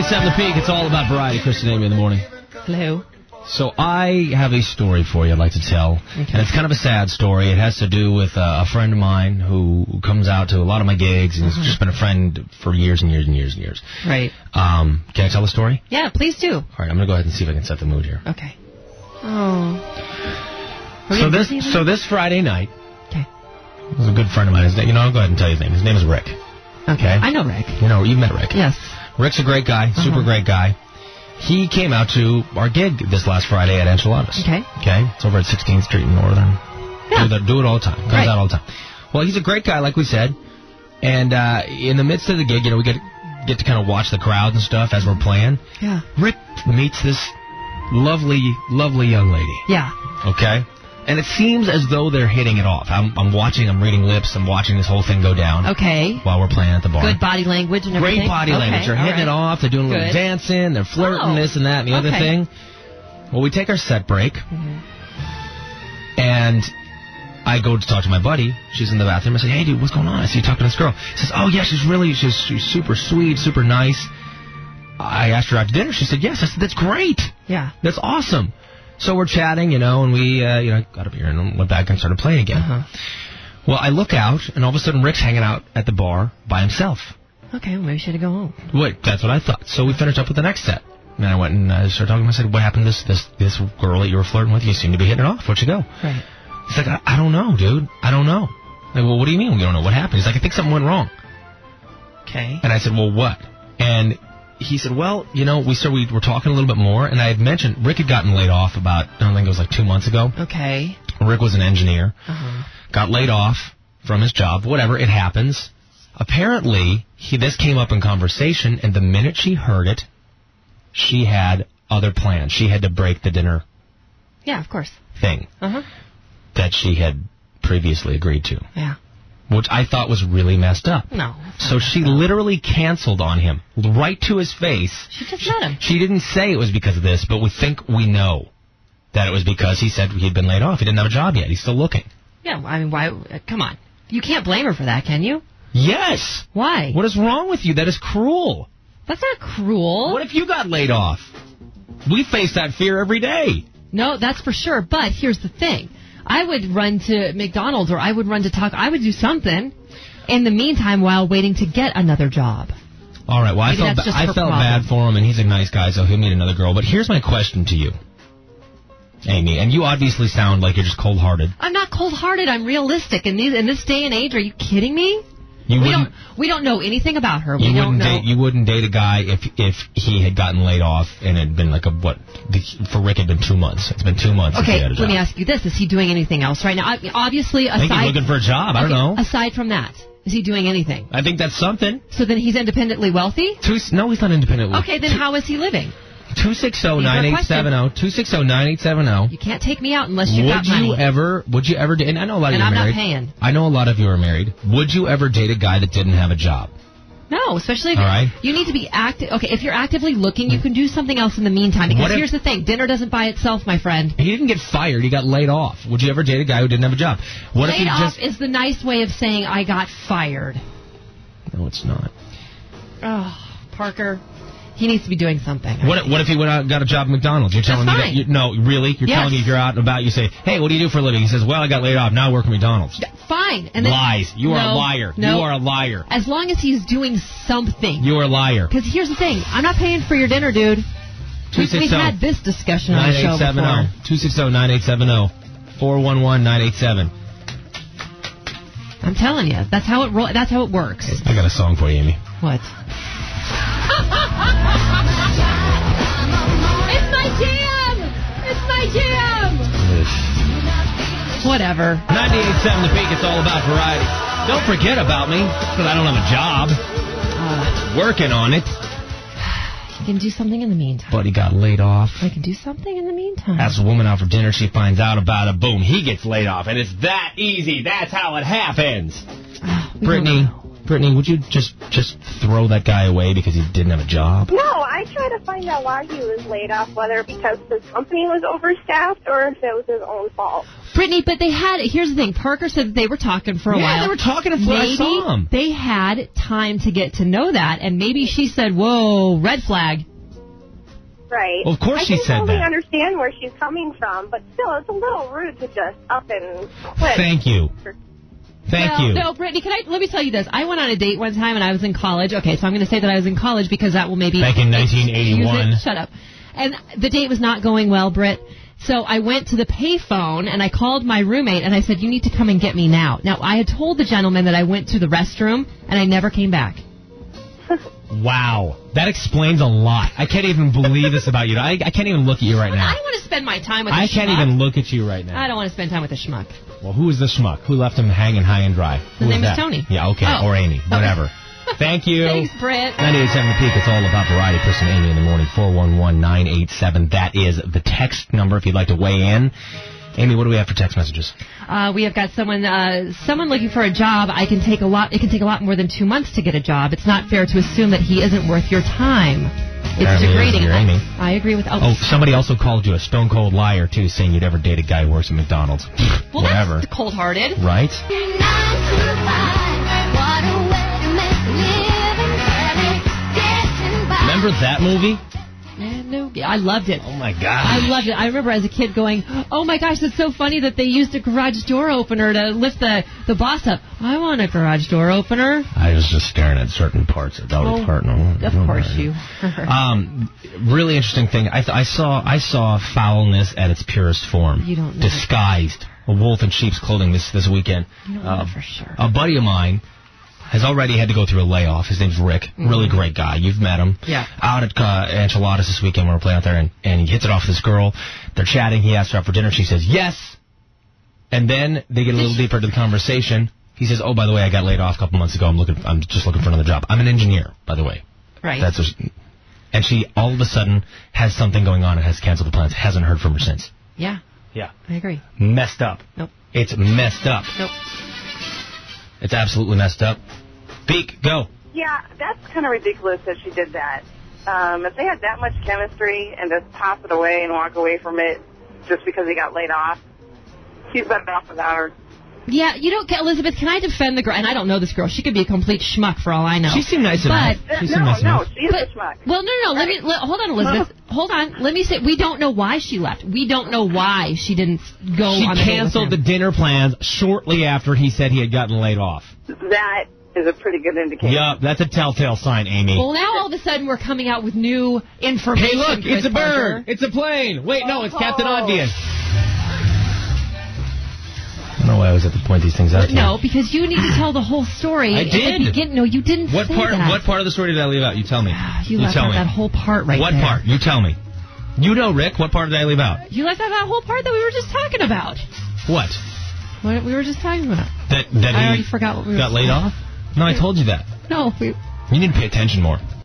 98.7 The Peak. It's all about variety. Chris and Amy in the morning. Hello. So I have a story for you I'd like to tell. Okay. And it's kind of a sad story. It has to do with a friend of mine who comes out to a lot of my gigs, and he's just been a friend for years and years and years and years. Right. Can I tell the story? Yeah, please do. All right, I'm going to go ahead and see if I can set the mood here. Okay. Oh. So this Friday night, okay, it was a good friend of mine. I'll go ahead and tell you his name. His name is Rick. Okay. I know Rick. You've met Rick. Yes. Rick's a great guy, super great guy. He came out to our gig this last Friday at Enchiladas. Okay. It's over at 16th Street in Northern. Yeah. Do it all the time. Comes out all the time. Well, he's a great guy, like we said. And in the midst of the gig, we get to kind of watch the crowd and stuff as we're playing. Yeah. Rick meets this lovely, lovely young lady. Yeah. Okay? And it seems as though they're hitting it off. I'm reading lips, I'm watching this whole thing go down. Okay. While we're playing at the bar. Good body language and everything. Great body language. They're hitting it off, they're doing a little dancing, they're flirting, this and that and the other thing. Well, we take our set break, and I go to talk to my buddy. She's in the bathroom. I say, hey, dude, what's going on? I see you talking to this girl. He says, oh, yeah, she's super sweet, super nice. I asked her out to dinner. She said, yes. I said, that's great. Yeah. That's awesome. So we're chatting, and we, got up here and went back and started playing again. Well, I look out, and all of a sudden Rick's hanging out at the bar by himself. Okay, well, maybe you should go home. Wait, that's what I thought. So we finished up with the next set. And then I went and started talking to him. I said, what happened to this girl that you were flirting with? You seem to be hitting it off. Where'd you go? Right. He's like, I don't know, dude. I don't know. I'm like, well, what do you mean you don't know? What happened? He's like, I think something went wrong. Okay. And I said, well, what? And he said, well, we were talking a little bit more, and I had mentioned Rick had gotten laid off about, I don't think it was like 2 months ago. Okay. Rick was an engineer, got laid off from his job, whatever, it happens. Apparently, this came up in conversation, and the minute she heard it, she had other plans. She had to break the dinner thing that she had previously agreed to. Yeah. Which I thought was really messed up. No. So she literally canceled on him, right to his face. She just met him. She didn't say it was because of this, but we know that it was because he said he'd been laid off. He didn't have a job yet. He's still looking. Yeah, I mean, why? Come on. You can't blame her for that, can you? Yes. Why? What is wrong with you? That is cruel. That's not cruel. What if you got laid off? We face that fear every day. No, that's for sure. But here's the thing. I would run to McDonald's, or I would run to Taco. I would do something in the meantime while waiting to get another job. All right. Well, I felt bad for him, and he's a nice guy, so he'll meet another girl. But here's my question to you, Amy, and you obviously sound like you're just cold-hearted. I'm not cold-hearted. I'm realistic. In this day and age, are you kidding me? We don't know anything about her. You wouldn't date a guy if he had gotten laid off and it had been for Rick it had been 2 months. It's been 2 months. Okay, let me ask you this: is he doing anything else right now? Obviously, I think he's looking for a job. I don't know. Aside from that, is he doing anything? I think that's something. So then he's independently wealthy? No, he's not independently. Okay, then how is he living? 260-9870. 260-9870. You can't take me out unless you got money. Would you ever date? And I know a lot of you are married. And I'm not paying. I know a lot of you are married. Would you ever date a guy that didn't have a job? No, especially if you need to be active. Okay, if you're actively looking, you can do something else in the meantime. Because here's the thing: dinner doesn't buy itself, my friend. He didn't get fired; he got laid off. Would you ever date a guy who didn't have a job? Laid off is the nice way of saying I got fired. No, it's not. Oh, Parker. He needs to be doing something. What if he went out and got a job at McDonald's? You're telling me that? No, really? You're telling me if you're out and about, you say, hey, what do you do for a living? He says, well, I got laid off. Now I work at McDonald's. Fine. And then, lies. You are a liar. No. You are a liar. As long as he's doing something. You are a liar. Because here's the thing. I'm not paying for your dinner, dude. We've had this discussion on the show before. 260-9870. 411-987. I'm telling you. That's how it works. I got a song for you, Amy. What? It's my jam! It's my jam! Whatever. 98.7 The Peak, it's all about variety. Don't forget about me, because I don't have a job. Working on it. You can do something in the meantime. But he got laid off. I can do something in the meantime. Asks a woman out for dinner, she finds out about it, boom, he gets laid off. And it's that easy. That's how it happens. Brittany, Brittany, would you just throw that guy away because he didn't have a job? No, I tried to find out why he was laid off, whether because his company was overstaffed or if it was his own fault. Brittany, but here's the thing. Parker said that they were talking for a while. Yeah, they were talking for I saw them. They had time to get to know that, and maybe she said, whoa, red flag. Right. Well, of course she said that. I can totally understand where she's coming from, but still, it's a little rude to just up and quit. Thank you. Thank you. No, Brittany, let me tell you this. I went on a date one time, and I was in college. Okay, so I'm going to say that I was in college because that will maybe... Back in 1981. Shut up. And the date was not going well, Britt. So I went to the payphone, and I called my roommate, and I said, you need to come and get me now. Now, I had told the gentleman that I went to the restroom, and I never came back. Wow. That explains a lot. I can't even believe this about you. I can't even look at you right now. I don't want to spend my time with a schmuck. I can't even look at you right now. I don't want to spend time with a schmuck. Well, who is the schmuck? Who left him hanging high and dry? His name is Tony. Yeah, okay. Or Amy. Whatever. Thank you. Thanks, Britt. 98.7 The Peak. It's all about variety. Chris and Amy in the morning. 411-987. That is the text number if you'd like to weigh in. Amy, what do we have for text messages? We have got someone looking for a job. It can take a lot more than 2 months to get a job. It's not fair to assume that he isn't worth your time. It's degrading. Amy. I agree with Elvis. Oh, somebody also called you a stone cold liar too, saying you'd ever date a guy who works at McDonald's. Well, whatever. That's cold-hearted, right? Remember that movie? No, I loved it. Oh, my gosh. I loved it. I remember as a kid going, oh, my gosh, that's so funny that they used a garage door opener to lift the boss up. I want a garage door opener. I was just staring at certain parts of Dolly Parton. Of course you were. Really interesting thing. I saw foulness at its purest form. You don't know. Disguised. A wolf in sheep's clothing this weekend. You don't know for sure. A buddy of mine has already had to go through a layoff. His name's Rick. Really great guy. You've met him. Yeah. Out at Enchiladas this weekend when we're playing out there, and he hits it off with this girl. They're chatting. He asks her out for dinner. She says yes. And then they get a little deeper into the conversation. He says, oh, by the way, I got laid off a couple months ago. I'm just looking for another job. I'm an engineer, by the way. Right. And she all of a sudden has something going on and has canceled the plans. Hasn't heard from her since. Yeah. Yeah. I agree. Messed up. Nope. It's messed up. Nope. It's absolutely messed up. Beak, go. Yeah, that's kind of ridiculous that she did that. If they had that much chemistry and just toss it away and walk away from it just because he got laid off, he's better off without her. Yeah, Elizabeth, can I defend the girl? And I don't know this girl. She could be a complete schmuck for all I know. She seemed nice enough. She's a schmuck. Well, no. Hold on, Elizabeth. Hold on. Let me say, we don't know why she left. We don't know why she didn't go on the date with him. She canceled the dinner plans shortly after he said he had gotten laid off. That is a pretty good indication. Yup, that's a telltale sign, Amy. Well, now all of a sudden we're coming out with new information. Hey, look, Chris it's a bird. Parker. It's a plane. Wait, no, it's Captain Obvious. I don't know why I was at to point these things out to you. No, because you need to tell the whole story. I did. No, you didn't say that. What part of the story did I leave out? You tell me. You left out that whole part right there. What part? You tell me. You know, Rick, what part did I leave out? You left out that whole part that we were just talking about. What? What we were just talking about. That I already forgot what we were got laid off? No, I told you that. No. You need to pay attention more.